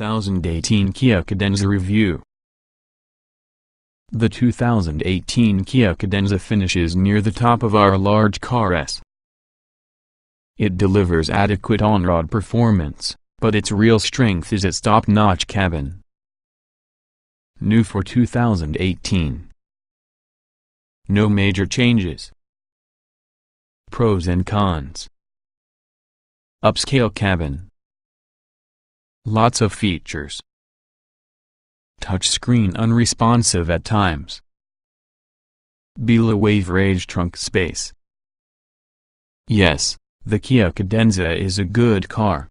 2018 Kia Cadenza Review. The 2018 Kia Cadenza finishes near the top of our large car S. It delivers adequate on-road performance, but its real strength is its top-notch cabin. New for 2018. No major changes. Pros and cons. Upscale cabin. Lots of features. Touchscreen unresponsive at times. Below average trunk space. Yes, the Kia Cadenza is a good car.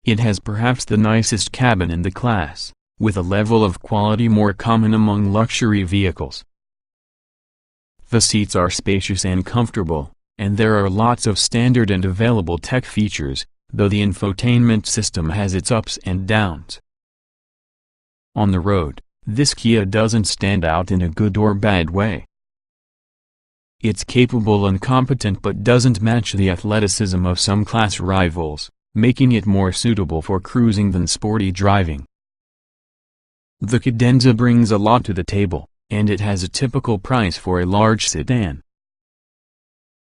It has perhaps the nicest cabin in the class, with a level of quality more common among luxury vehicles. The seats are spacious and comfortable, and there are lots of standard and available tech features, though the infotainment system has its ups and downs. On the road, this Kia doesn't stand out in a good or bad way. It's capable and competent but doesn't match the athleticism of some class rivals, making it more suitable for cruising than sporty driving. The Cadenza brings a lot to the table, and it has a typical price for a large sedan.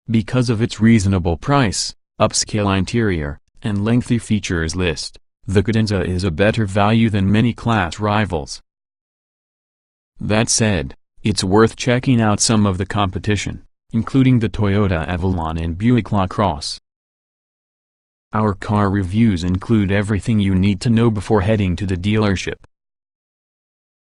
Because of its reasonable price, upscale interior, and lengthy features list, the Cadenza is a better value than many class rivals. That said, it's worth checking out some of the competition, including the Toyota Avalon and Buick LaCrosse. Our car reviews include everything you need to know before heading to the dealership.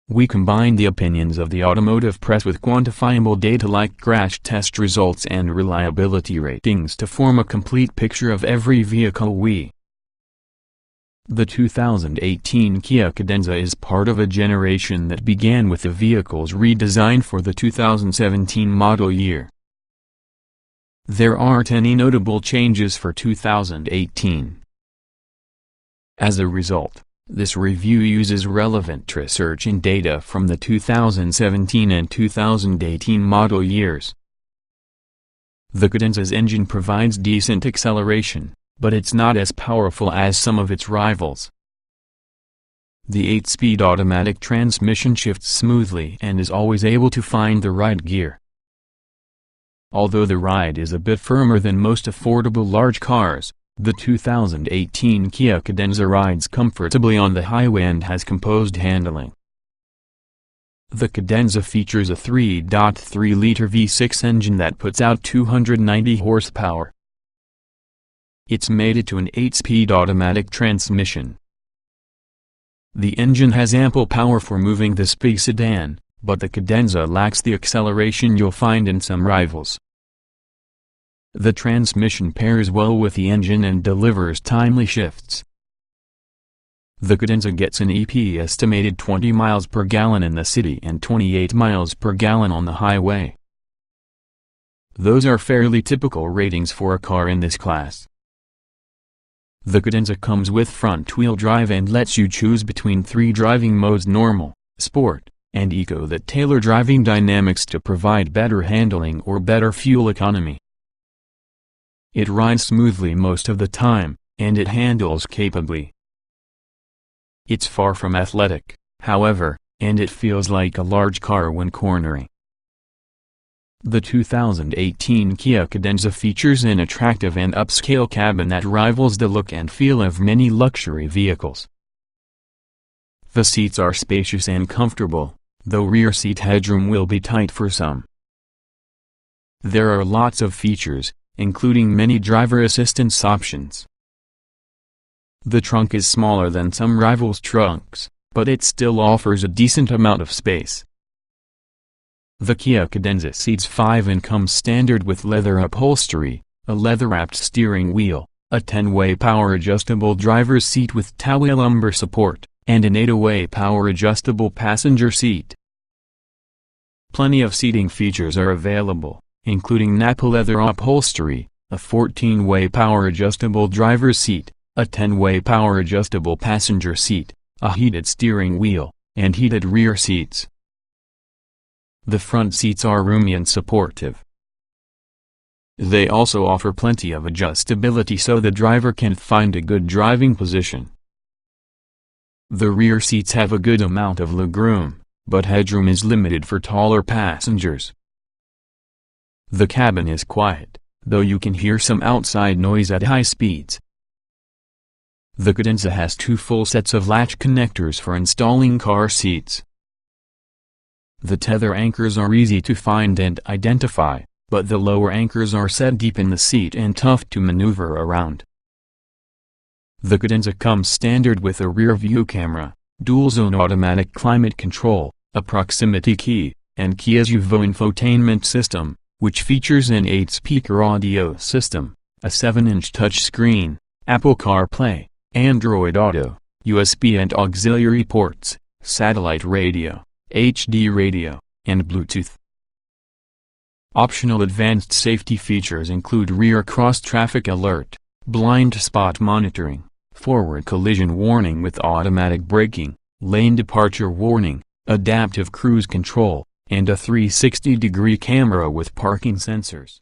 We combine the opinions of the automotive press with quantifiable data like crash test results and reliability ratings to form a complete picture of every vehicle we. The 2018 Kia Cadenza is part of a generation that began with the vehicles redesigned for the 2017 model year. There aren't any notable changes for 2018. As a result, this review uses relevant research and data from the 2017 and 2018 model years. The Cadenza's engine provides decent acceleration, but it's not as powerful as some of its rivals. The 8-speed automatic transmission shifts smoothly and is always able to find the right gear. Although the ride is a bit firmer than most affordable large cars, the 2018 Kia Cadenza rides comfortably on the highway and has composed handling. The Cadenza features a 3.3-liter V6 engine that puts out 290 horsepower. It's mated to an 8-speed automatic transmission. The engine has ample power for moving this big sedan, but the Cadenza lacks the acceleration you'll find in some rivals. The transmission pairs well with the engine and delivers timely shifts. The Cadenza gets an EP estimated 20 miles per gallon in the city and 28 miles per gallon on the highway. Those are fairly typical ratings for a car in this class. The Cadenza comes with front-wheel drive and lets you choose between 3 driving modes: normal, sport, and eco that tailor driving dynamics to provide better handling or better fuel economy. It rides smoothly most of the time, and it handles capably. It's far from athletic, however, and it feels like a large car when cornering. The 2018 Kia Cadenza features an attractive and upscale cabin that rivals the look and feel of many luxury vehicles. The seats are spacious and comfortable, though rear seat headroom will be tight for some. There are lots of features, including many driver assistance options. The trunk is smaller than some rivals' trunks, but it still offers a decent amount of space. The Kia Cadenza seats 5 and comes standard with leather upholstery, a leather-wrapped steering wheel, a 10-way power-adjustable driver's seat with Towel lumbar support, and an 8-way power-adjustable passenger seat. Plenty of seating features are available, including Napa leather upholstery, a 14-way power-adjustable driver's seat, a 10-way power-adjustable passenger seat, a heated steering wheel, and heated rear seats. The front seats are roomy and supportive. They also offer plenty of adjustability so the driver can find a good driving position. The rear seats have a good amount of legroom, but headroom is limited for taller passengers. The cabin is quiet, though you can hear some outside noise at high speeds. The Cadenza has 2 full sets of latch connectors for installing car seats. The tether anchors are easy to find and identify, but the lower anchors are set deep in the seat and tough to maneuver around. The Cadenza comes standard with a rear-view camera, dual-zone automatic climate control, a proximity key, and Kia's UVO infotainment system, which features an 8-speaker audio system, a 7-inch touchscreen, Apple CarPlay, Android Auto, USB and auxiliary ports, satellite radio, HD radio, and Bluetooth. Optional advanced safety features include rear cross-traffic alert, blind spot monitoring, forward collision warning with automatic braking, lane departure warning, adaptive cruise control, and a 360-degree camera with parking sensors.